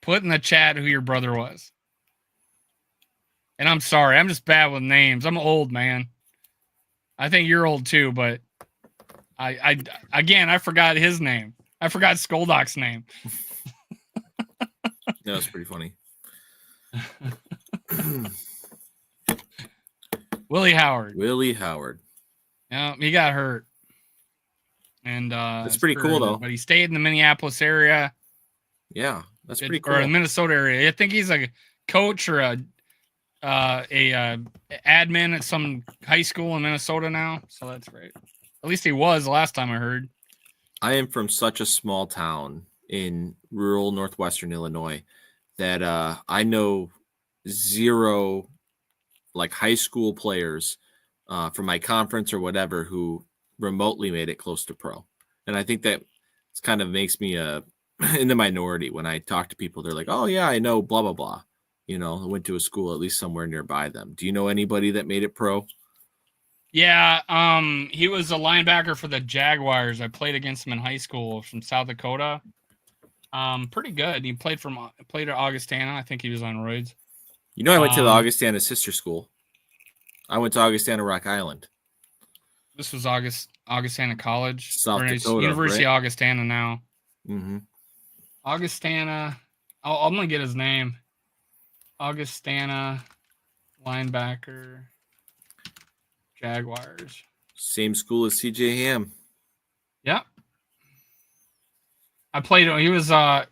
Put in the chat who your brother was. And I'm sorry. I'm just bad with names. I'm old, man. I think you're old too, but I forgot his name. I forgot Skoldoc's name. That was pretty funny. Willie Howard. Yeah, he got hurt. And that's pretty cool, though. But he stayed in the Minneapolis area. Yeah, that's pretty cool. Or the Minnesota area. I think he's a coach or a admin at some high school in Minnesota now. So that's great. At least he was the last time I heard. I am from such a small town in rural northwestern Illinois that I know zero like high school players from my conference or whatever who remotely made it close to pro. And I think that kind of makes me in the minority when I talk to people. They're like, oh yeah, I know blah, blah, blah. You know, I went to a school at least somewhere nearby them. Do you know anybody that made it pro? Yeah, he was a linebacker for the Jaguars. I played against him in high school from South Dakota. Pretty good. He played at Augustana. I think he was on roids. You know, I went to the Augustana sister school. I went to Augustana Rock Island. This was Augustana College. South Dakota, University right? of Augustana now. Mm-hmm. Augustana. I'm going to get his name. Augustana linebacker. Jaguars. Same school as CJ Ham. Yeah. I played. He was God,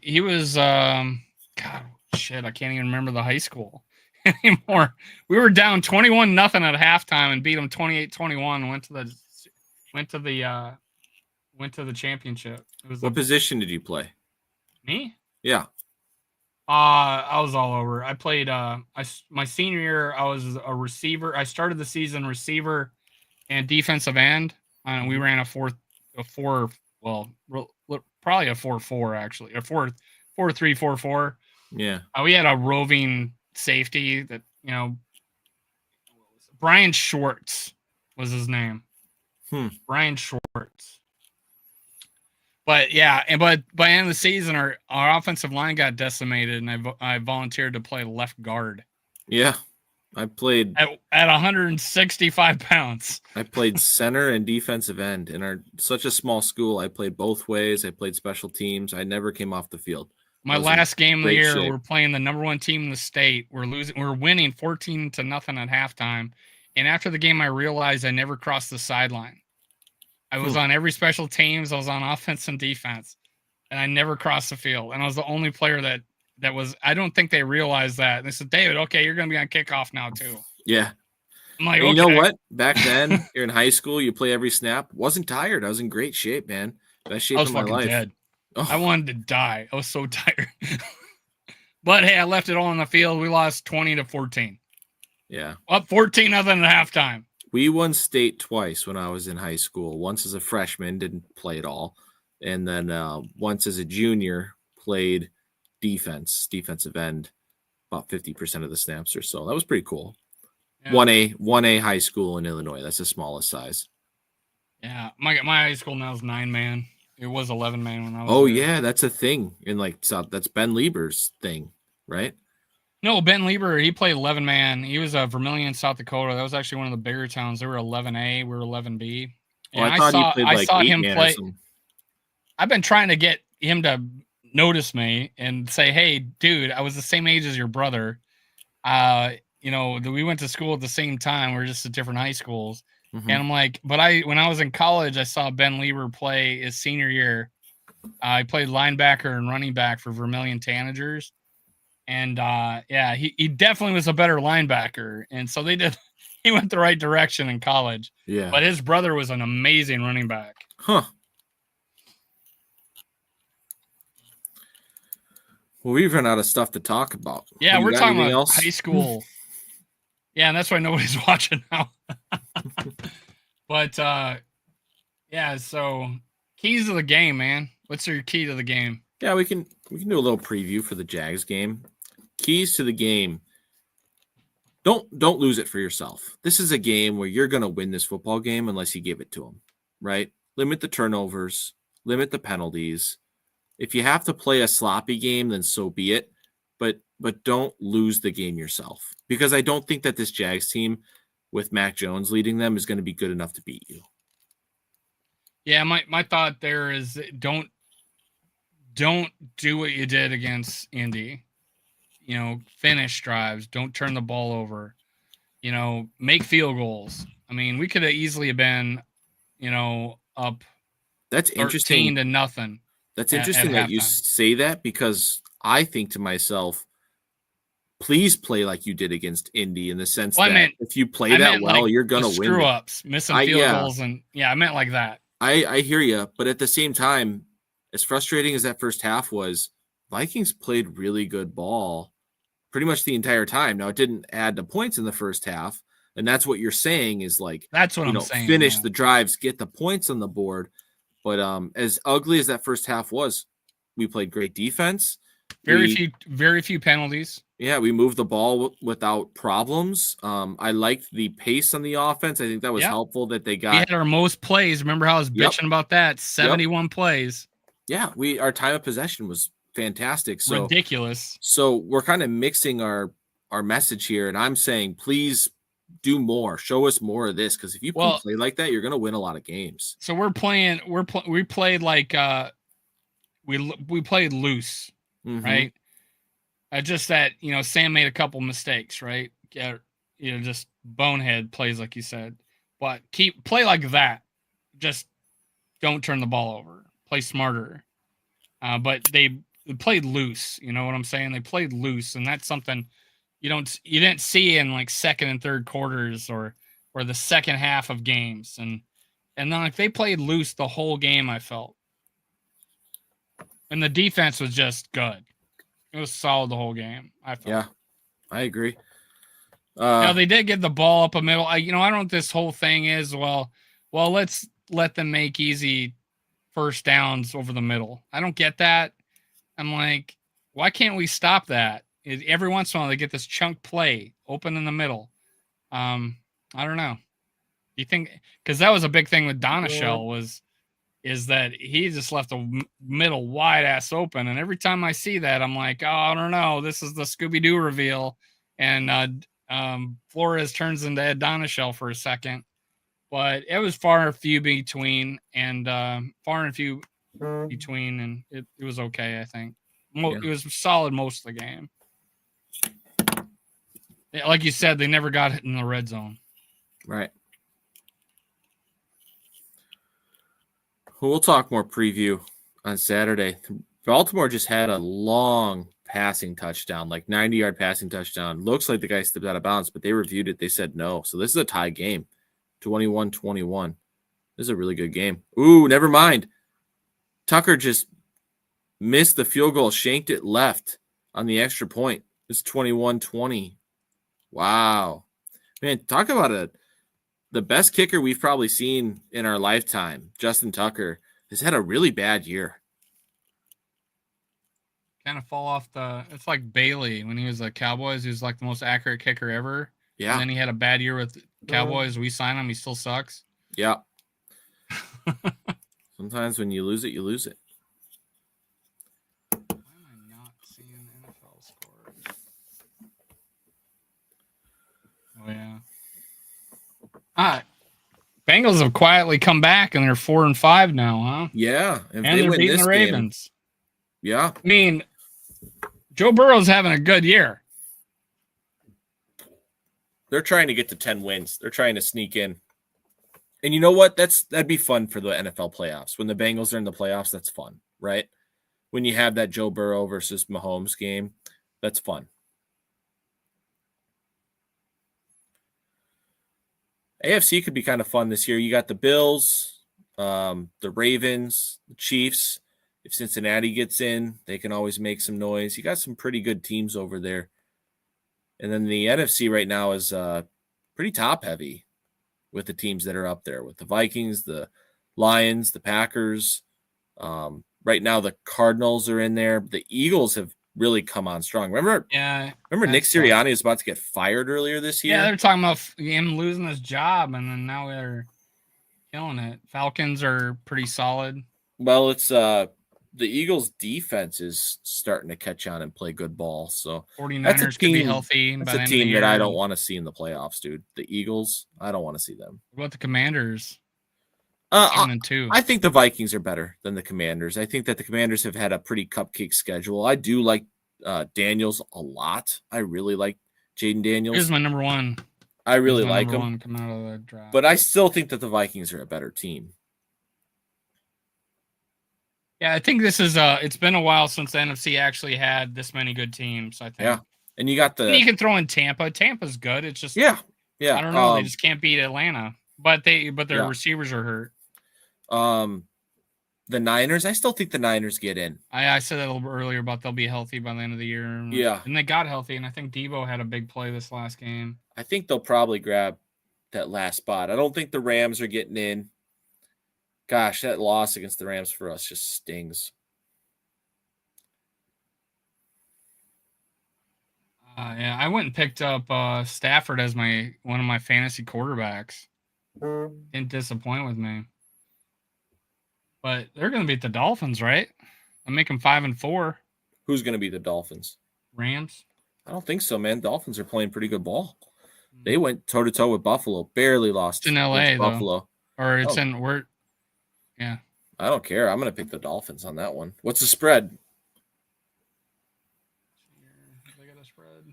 shit. I can't even remember the high school anymore. We were down 21-0 at halftime and beat them 28-21 and went to the championship. What position did you play? Me? Yeah. I was all over. I played my senior year, I was a receiver. I started the season receiver and defensive end. We ran a 4-4, well, probably a 4-4 actually. A 4-3, 4-4. Yeah. We had a roving safety that, Brian Schwartz was his name. Brian Schwartz. But yeah, but by the end of the season, our offensive line got decimated, and I volunteered to play left guard. Yeah, I played at 165 pounds. I played center and defensive end. In such a small school, I played both ways. I played special teams. I never came off the field. My last game of the year, we're playing the number one team in the state. We're winning 14-0 at halftime. And after the game, I realized I never crossed the sideline. I was on every special teams. I was on offense and defense, and I never crossed the field. And I was the only player that was. I don't think they realized that. And they said, "David, okay, you're going to be on kickoff now too." Yeah. I'm like, okay. You know what? Back then, you're in high school. You play every snap. Wasn't tired. I was in great shape, man. Best shape of my life. I was fucking dead. Oh. I wanted to die. I was so tired. But hey, I left it all on the field. We lost 20-14. Yeah. Up 14-0 at halftime. We won state twice when I was in high school. Once as a freshman, didn't play at all. And then once as a junior, played defensive end, about 50% of the snaps or so. That was pretty cool. Yeah. 1A high school in Illinois. That's the smallest size. Yeah, my high school now is 9-man. It was 11-man when I was. Oh there. Yeah, that's a thing in like South. That's Ben Lieber's thing, right? No, Ben Lieber, he played 11-man. He was a Vermilion, South Dakota. That was actually one of the bigger towns. They were 11A, we were 11B. And I thought he played like I saw him 8-man play. I've been trying to get him to notice me and say, "Hey, dude, I was the same age as your brother. We went to school at the same time. We were just at different high schools." Mm-hmm. And I'm like, but when I was in college, I saw Ben Lieber play his senior year. I played linebacker and running back for Vermilion Tanagers. And he definitely was a better linebacker. And so he went the right direction in college. Yeah. But his brother was an amazing running back. Huh. Well, we've run out of stuff to talk about. Yeah, we're talking about high school. Yeah, and that's why nobody's watching now. But so keys of the game, man. What's your key to the game? Yeah, we can do a little preview for the Jags game. Keys to the game. Don't lose it for yourself. This is a game where you're going to win this football game unless you give it to them, right? Limit the turnovers, limit the penalties. If you have to play a sloppy game, then so be it. But don't lose the game yourself, because I don't think that this Jags team with Mac Jones leading them is going to be good enough to beat you. Yeah, my thought there is don't do what you did against Indy. Finish drives. Don't turn the ball over. Make field goals. I mean, we could have easily been, up. That's interesting. 13-0. That's interesting that you say that, because I think to myself, please play like you did against Indy, in the sense that if you play that well, like, you're going to win. Screw ups, missing field goals, and I meant like that. I hear you, but at the same time, as frustrating as that first half was, Vikings played really good ball pretty much the entire time. Now, it didn't add to points in the first half, and that's what you're saying is like, that's what I'm saying. Finish the drives, get the points on the board. But as ugly as that first half was, we played great defense. Very few penalties. Yeah, we moved the ball without problems. I liked the pace on the offense. I think that was helpful that they got. We had our most plays. Remember how I was bitching about that? 71 plays. Yeah, our time of possession was fantastic. So ridiculous. So we're kind of mixing our message here, and I'm saying, please do more. Show us more of this, because if you can play like that, you're going to win a lot of games. So we played like we played loose, right? Just that, Sam made a couple mistakes, right? Just bonehead plays, like you said. But play like that. Just don't turn the ball over. Play smarter. But they played loose. You know what I'm saying? They played loose, and that's something you didn't see in like second and third quarters or the second half of games. And then like they played loose the whole game, I felt. And the defense was just good. It was solid the whole game, I felt. Yeah, I agree. They did get the ball up a middle. I don't know what this whole thing is. Well, let's let them make easy first downs over the middle. I don't get that. I'm like, why can't we stop that? Every once in a while, they get this chunk play open in the middle. I don't know. You think, because that was a big thing with Donashell is that he just left the middle wide ass open. And every time I see that, I'm like, oh, I don't know. This is the Scooby-Doo reveal. And Flores turns into Ed Donashell for a second. But it was far and few between, and it was okay, I think. It was solid most of the game. Like you said, they never got it in the red zone. Right. We'll talk more preview on Saturday. Baltimore just had a long passing touchdown, like 90-yard passing touchdown. Looks like the guy stepped out of bounds, but they reviewed it. They said no. So this is a tie game, 21-21. This is a really good game. Ooh, never mind. Tucker just missed the field goal, shanked it left on the extra point. It's 21-20. Wow. Man, talk about the best kicker we've probably seen in our lifetime, Justin Tucker, has had a really bad year. Kind of fall off it's like Bailey when he was at Cowboys. He was like the most accurate kicker ever. Yeah. And then he had a bad year with Cowboys. We signed him. He still sucks. Yeah. Sometimes when you lose it, you lose it. Why am I not seeing NFL scores? Oh, yeah. Bengals have quietly come back, and they're 4-5 now, huh? Yeah. And they're beating the Ravens. Yeah. I mean, Joe Burrow's having a good year. They're trying to get to 10 wins. They're trying to sneak in. And you know what? That'd be fun for the NFL playoffs. When the Bengals are in the playoffs, that's fun, right? When you have that Joe Burrow versus Mahomes game, that's fun. AFC could be kind of fun this year. You got the Bills, the Ravens, the Chiefs. If Cincinnati gets in, they can always make some noise. You got some pretty good teams over there. And then the NFC right now is pretty top heavy with the teams that are up there, with the Vikings, the Lions, the Packers. Right now, the Cardinals are in there. The Eagles have really come on strong. Remember Nick Sirianni was about to get fired earlier this year? Yeah, they're talking about him losing his job, and then now they're killing it. Falcons are pretty solid. Well, it's the Eagles' defense is starting to catch on and play good ball. So 49ers could be healthy. That's a team that I don't want to see in the playoffs, dude. The Eagles, I don't want to see them. What about the Commanders? I think the Vikings are better than the Commanders. I think that the Commanders have had a pretty cupcake schedule. I do like Daniels a lot. I really like Jaden Daniels. He's my number one. I really like him. Coming out of the draft. But I still think that the Vikings are a better team. Yeah, I think this is it's been a while since the NFC actually had this many good teams, I think. Yeah. And you got you can throw in Tampa. Tampa's good. It's just Yeah. I don't know. They just can't beat Atlanta. But their receivers are hurt. The Niners, I still think the Niners get in. I said that a little earlier about they'll be healthy by the end of the year. Yeah. And they got healthy, and I think Debo had a big play this last game. I think they'll probably grab that last spot. I don't think the Rams are getting in. Gosh, that loss against the Rams for us just stings. Yeah, I went and picked up Stafford as one of my fantasy quarterbacks. Didn't disappoint with me. But they're going to beat the Dolphins, right? I'm making 5-4. Who's going to beat the Dolphins? Rams. I don't think so, man. Dolphins are playing pretty good ball. They went toe-to-toe with Buffalo. Barely lost. It's in L.A., Buffalo. Or it's in where? Yeah. I don't care. I'm going to pick the Dolphins on that one. What's the spread? They got a spread.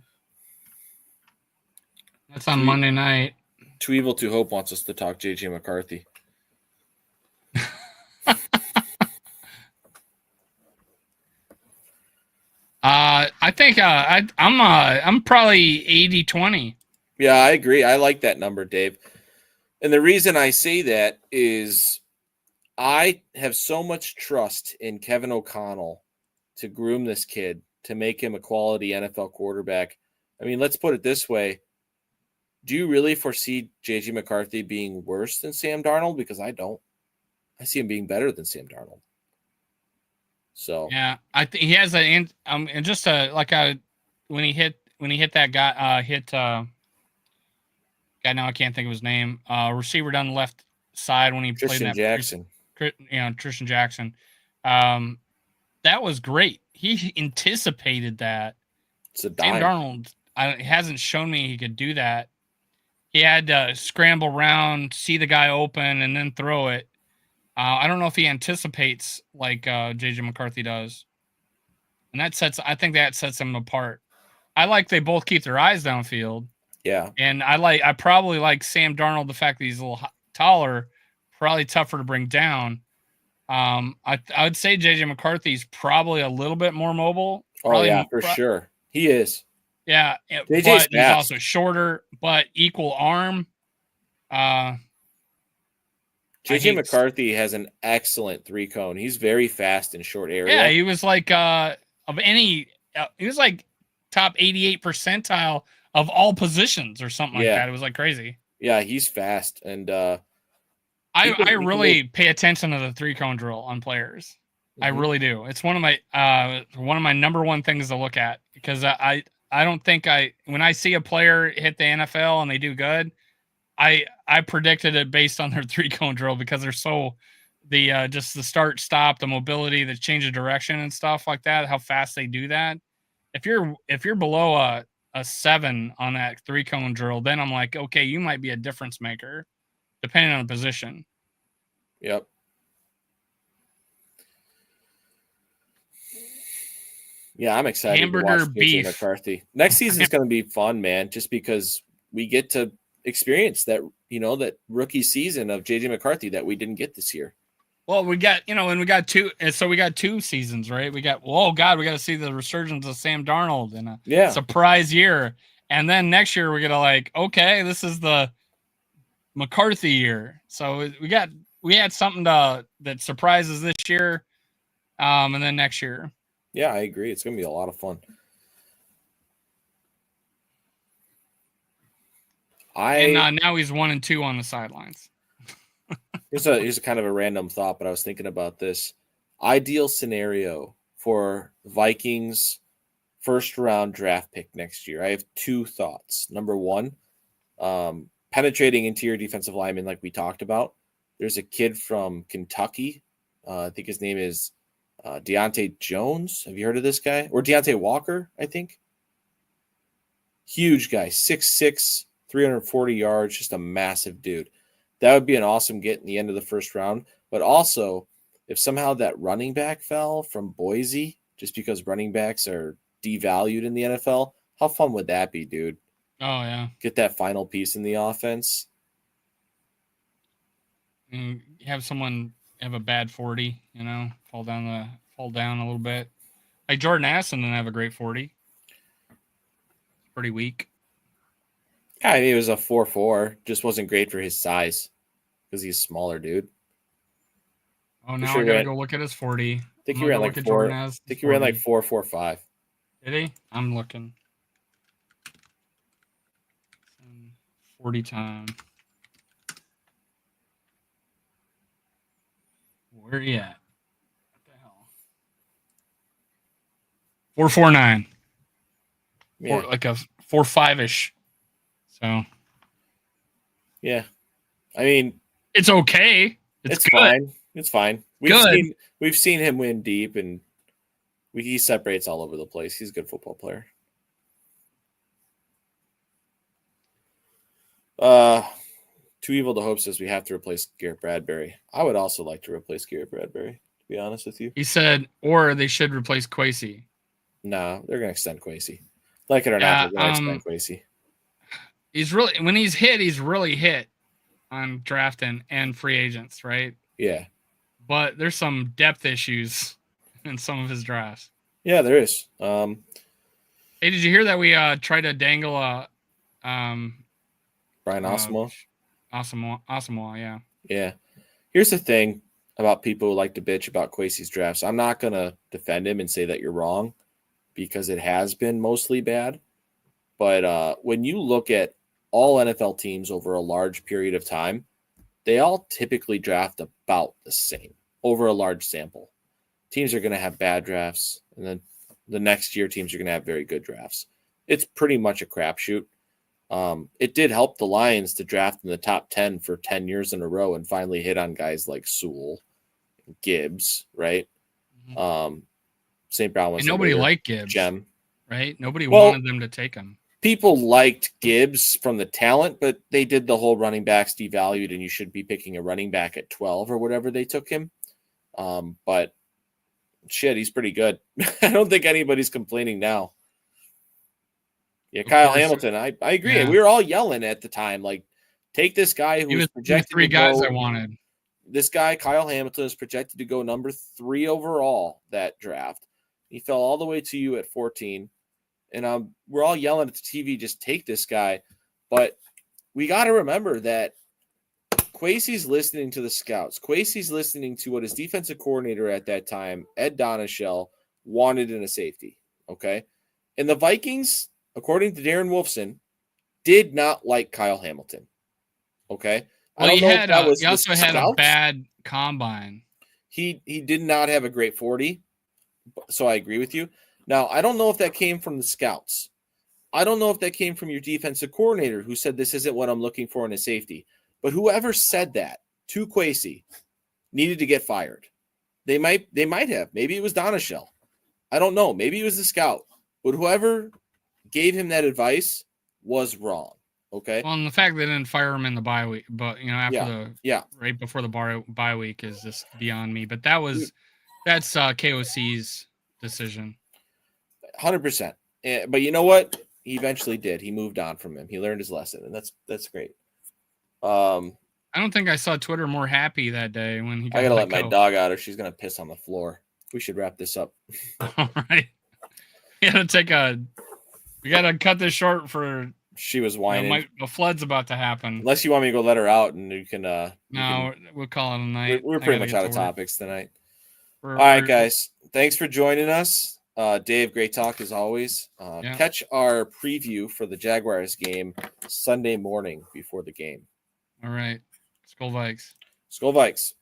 That's on Monday night. Too Evil to Hope wants us to talk J.J. McCarthy. I think I'm probably 80-20. Yeah, I agree. I like that number, Dave. And the reason I say that is I have so much trust in Kevin O'Connell to groom this kid, to make him a quality NFL quarterback. I mean, let's put it this way. Do you really foresee J.J. McCarthy being worse than Sam Darnold? Because I don't. I see him being better than Sam Darnold. So yeah, I think he has and just when he hit that guy guy, now I can't think of his name. Receiver down the left side when he played that Jackson. Tristan Jackson. That was great. He anticipated that. It's a dime. Sam Darnold hasn't shown me he could do that. He had to scramble around, see the guy open, and then throw it. I don't know if he anticipates like J.J. McCarthy does. And I think that sets them apart. I like they both keep their eyes downfield. Yeah. And I probably like Sam Darnold, the fact that he's a little taller, probably tougher to bring down. I would say J.J. McCarthy's probably a little bit more mobile. Oh, yeah, for sure. He is. Yeah. JJ's but he's also shorter, but equal arm. J.J. McCarthy has an excellent 3-cone. He's very fast in short area. Yeah, he was like he was like top 88 percentile of all positions or something like that. It was like crazy. Yeah, he's fast, and I really pay attention to the 3-cone drill on players. I really do. It's one of my number one things to look at, because I don't think when I see a player hit the NFL and they do good, I predicted it based on their 3-cone drill, because they're so just the start, stop, the mobility, the change of direction and stuff like that, how fast they do that. If you're below a 7 on that 3-cone drill, then I'm like, okay, you might be a difference maker, depending on the position. Yep. Yeah, I'm excited Hamburger to watch beef. JJ McCarthy. Next season is going to be fun, man, just because we get to experience that, that rookie season of JJ McCarthy that we didn't get this year. Well, we got, and we got two seasons, right? We got, we got to see the resurgence of Sam Darnold in a surprise year. And then next year we're going to like, okay, this is the McCarthy year. So we had something that surprises this year. And then next year. Yeah, I agree. It's going to be a lot of fun. And now he's 1-2 on the sidelines. Here's a kind of a random thought, but I was thinking about this. Ideal scenario for Vikings first round draft pick next year. I have two thoughts. Number one, penetrating interior defensive lineman, like we talked about. There's a kid from Kentucky. I think his name is Deontay Jones. Have you heard of this guy? Or Deontay Walker, I think. Huge guy, 6'6", 340 yards, just a massive dude. That would be an awesome get in the end of the first round. But also, if somehow that running back fell from Boise, just because running backs are devalued in the NFL, how fun would that be, dude? Oh, yeah. Get that final piece in the offense. And have someone have a bad 40, fall down a little bit. Like Jordan Addison didn't have a great 40. Pretty weak. Yeah, I mean, it was a 4.4. Just wasn't great for his size because he's smaller, dude. Oh, now I gotta go look at his 40. I think he ran like 4. I think he ran like 4.45. Did he? I'm looking. 40 time. Where are you at? What the hell? 4.49. Yeah. Like a 4.5-ish. So. Yeah. I mean, it's okay. It's fine. It's fine. We've seen him win deep, and he separates all over the place. He's a good football player. Too Evil to Hope says we have to replace Garrett Bradbury. I would also like to replace Garrett Bradbury, to be honest with you. He said, or they should replace Kwesi. No, they're going to extend Kwesi. Like it or not, they're going to extend Kwesi. When he's really hit on drafting and free agents, right? Yeah. But there's some depth issues in some of his drafts. Yeah, there is. Hey, did you hear that we tried to dangle a Brian Asamoah? Asamoah, yeah. Yeah. Here's the thing about people who like to bitch about Kwesi's drafts. I'm not going to defend him and say that you're wrong because it has been mostly bad. But when you look at all NFL teams over a large period of time, they all typically draft about the same over a large sample. Teams are going to have bad drafts, and then the next year teams are going to have very good drafts. It's pretty much a crapshoot. It did help the Lions to draft in the top 10 for 10 years in a row and finally hit on guys like Sewell, Gibbs, right? Mm-hmm. St. Brown was nobody liked Gibbs, Gem, right? Nobody wanted them to take him. People liked Gibbs from the talent, but they did the whole running backs devalued, and you should be picking a running back at 12 or whatever they took him. But shit, he's pretty good. I don't think anybody's complaining now. Yeah, Kyle Hamilton. I agree. Yeah. We were all yelling at the time, like, take this guy who was projected three guys I wanted. This guy, Kyle Hamilton, is projected to go number 3 overall that draft. He fell all the way to you at 14. And we're all yelling at the TV, just take this guy. But we got to remember that Kwesi's listening to the scouts. Kwesi's listening to what his defensive coordinator at that time, Ed Donashell, wanted in a safety. Okay? And the Vikings, according to Darren Wolfson, did not like Kyle Hamilton. Okay. Well, I don't know if that was he also the had a scouts. bad combine. He did not have a great 40, so I agree with you. Now, I don't know if that came from the scouts. I don't know if that came from your defensive coordinator who said this isn't what I'm looking for in a safety. But whoever said that to Kwesi needed to get fired. They might have. Maybe it was Donashell. I don't know. Maybe it was the scout. But whoever gave him that advice was wrong. Okay. Well, and the fact they didn't fire him in the bye week, but after right before the bye week is just beyond me. But that's KOC's decision. 100%. But you know what? He eventually did. He moved on from him. He learned his lesson, and that's great. I don't think I saw Twitter more happy that day when he got I gotta let my dog out, or she's gonna piss on the floor. We should wrap this up. All right. We gotta cut this short for. She was whining. A flood's about to happen. Unless you want me to go let her out, and you can. We'll call it a night. We're pretty much out of topics tonight. All right, guys. Thanks for joining us. Dave, great talk as always. Catch our preview for the Jaguars game Sunday morning before the game. All right. Skol Vikes. Skol Vikes.